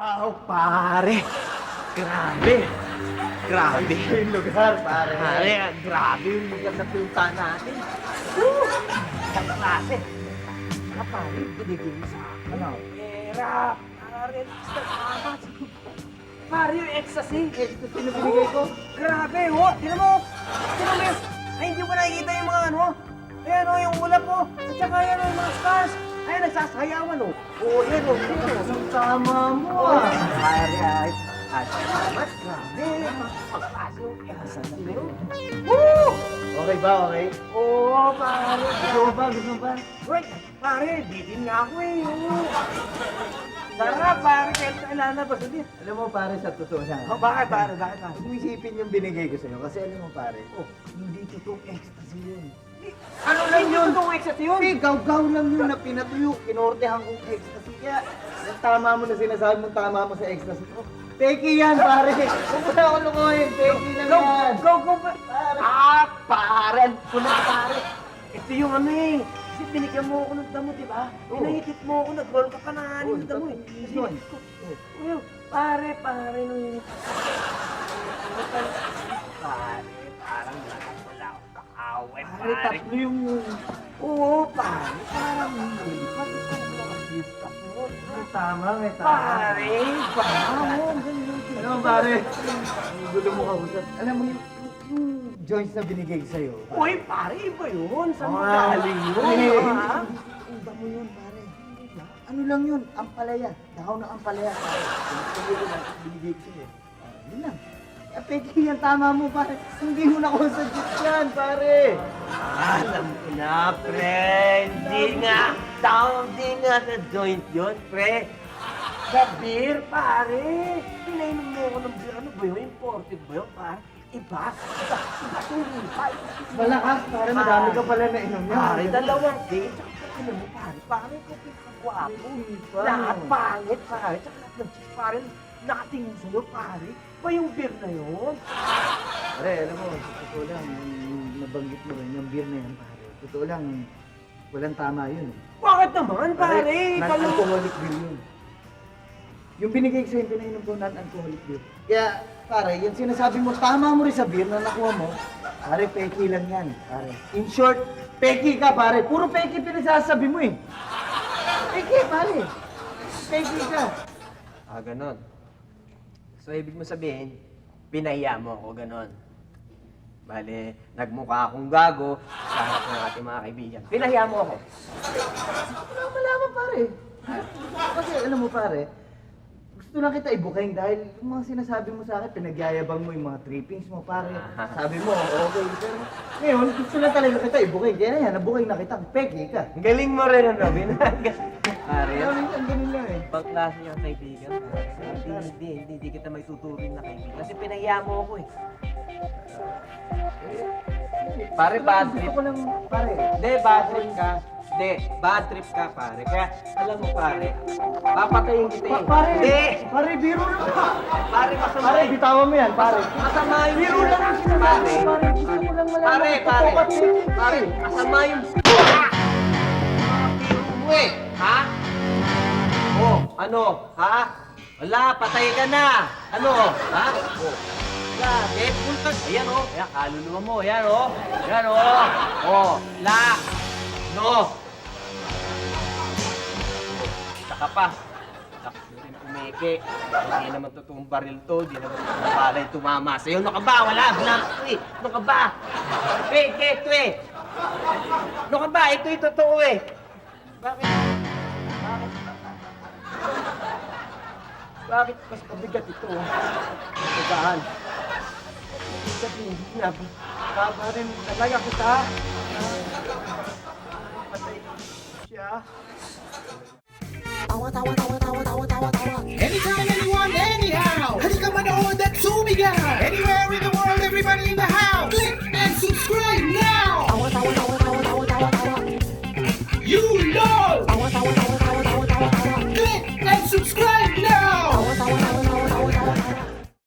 Wow, pare! Grabe! Grabe! Yung lugar, pare. Pare, grabe yung lugar na pinuntahan natin. Woo! Ang klase. Saka pare, binigay mo sa akin. Ano? Pera! Pare, salamat! Pare, yung ecstasy! Ecstasy na binigay ko? Grabe, ho! Tinan mo! Tinan mo yun! Ay, hindi mo nakikita yung mga ano? Ayan o, yung ulap mo! At saka yan o, yung mga stars! Ayan, nagsasayawan o! Oo, yan o, yan o! Ang tama mo Pare, ay! At salamat, grabe! Pagpasok yung ecstasy mo! Woo! Okay ba, okay? Oo, pare! Gusto mo ba? Gusto mo ba? Wait, pare, bitin nga ako eh! Oo. Sarap, pare! Kaya kailangan ba sabihin? Alam mo pare, sa totoo lang. Oh, bakit, pare? Bakit, pare? Huwag mo isipin yung binigay ko sa'yo. Kasi alam mo pare, hindi totoong ecstasy yun. Ano lang yun? Itong ecstasy yun? Hindi, gaw-gaw lang yun na pinatuyo. Kinortehan kong ecstasy. Kaya, yung tama mo na sinasabi mo, tama mo sa ecstasy. Peki yan, pare. Huwag mo na ako lukuhin. Peki lang Go, yan. go, go, pare. Pare. Ah, pare. Pula, pare. Ito yung ano eh. Kasi binigyan mo ako ng damo, di ba? Pinahitip mo ako, nag-roll ka pa na anin ng damo eh. Kasi yun. ko. Uy, pare, pare. Nung... Pare, parang wala akong kakawin, Pare, tatlo yung... Oo, pare. Parang nilipad. Assist ako. May tama, may tama. Pare, Alam mo pare, gusto mo kausap. Alam mo yung joints na binigay sa'yo. Uy, pare, iba yun. Saan mo Ah, galing eh, yun? ha? Iba mo yun, pare. Ano lang yun? Ampalaya. Dahon ng ampalaya, pare. Pinagpagay ko lang, binigay ko sa'yo. Yun lang. Peki yan, tama mo, pare. Hindi mo na ako sa yan, pare. Alam ko na, pre. Hindi nga. Hindi nga sa joint yun, pre. Sa beer, pare. Pinainom mo ako ng beer. Ano ba yun? Imported ba yun, pare? Iba. Iba. Iba itong iba. Malakas, pare. Madami ka pala na inom yan. Pare, dalawang day. Tsaka ano mo, pare. Pare ko pinakagwapo. Lahat pangit, pare. Tsaka lahat ng chicks, pare. Nakatingin sa'yo, pare. Ba yung beer na yun? Pare, alam mo, sa totoo lang, yung nabanggit mo rin, yung beer na yan, pare. Totoo lang, walang tama yun. Bakit naman, pare? Non-alcoholic beer yun. Yung binigay ko sa'yo, yung pinainom ko, non-alcoholic beer. Kaya, pare, yung sinasabi mo, tama mo rin sa beer na nakuha mo, pare, peki lang yan, pare. In short, peki ka, pare. Puro peki pinasasabi mo eh. Peki, pare. Peki ka. Ah, ganon. So, ibig mo sabihin, pinahiya mo ako, ganon. Bale, nagmukha akong gago sa harap ng ating mga kaibigan. Pinahiya mo ako. Wala malaman, pare. Kasi, alam mo, pare, gusto lang kita ibuking dahil yung mga sinasabi mo sa akin, pinagyayabang mo yung mga trippings mo, pare. Sabi mo, okay. Pero ngayon, gusto lang talaga kita ibuking. Kaya yan, nabuking na kita. Peki ka. Ang galing mo rin, ano, Robin? Pare, Ang ganun lang eh. ibang klase yung kaibigan. Hindi kita may tuturing na kaibigan. Kasi pinahiya mo ako eh. Pare, bad Gusto trip. ko lang, pare. Hindi, bad trip ka. Hindi, bad trip ka, pare. Kaya, alam mo, pare, papatayin kita eh. Pare, Hindi! pare, biro lang. Pare, masama Pare, yun. bitawan mo yan, pare. Masama yung Biro lang ang sinasabi pare. ko, pare. Gusto ko lang malaman. Pare, kung pare. totoo ka, Peki. Pare, masama yung... Biro mo eh, ha? Oh, ano, ha? Wala, patay ka na. Ano, ha? Oh. Wala, Deadpool ka. Ayan, oh. Ayan, kaluluwa mo. Ayan, oh. Ayan, oh. Oh, la. No. Saka pa. Sakto rin pumeke. Hindi naman totoong baril to. Hindi naman totoong balay tumama sa'yo. Ano ka ba? Wala, blank to eh. Ano ka ba? Fake ito eh. Ano ka ba? Ito yung totoo eh. Bakit? Bakit mas mabigat ito? Magaan. Mabigat hindi na. Baba rin talaga kita. Patay siya. Tawa, tawa, tawa, tawa, tawa, tawa, tawa.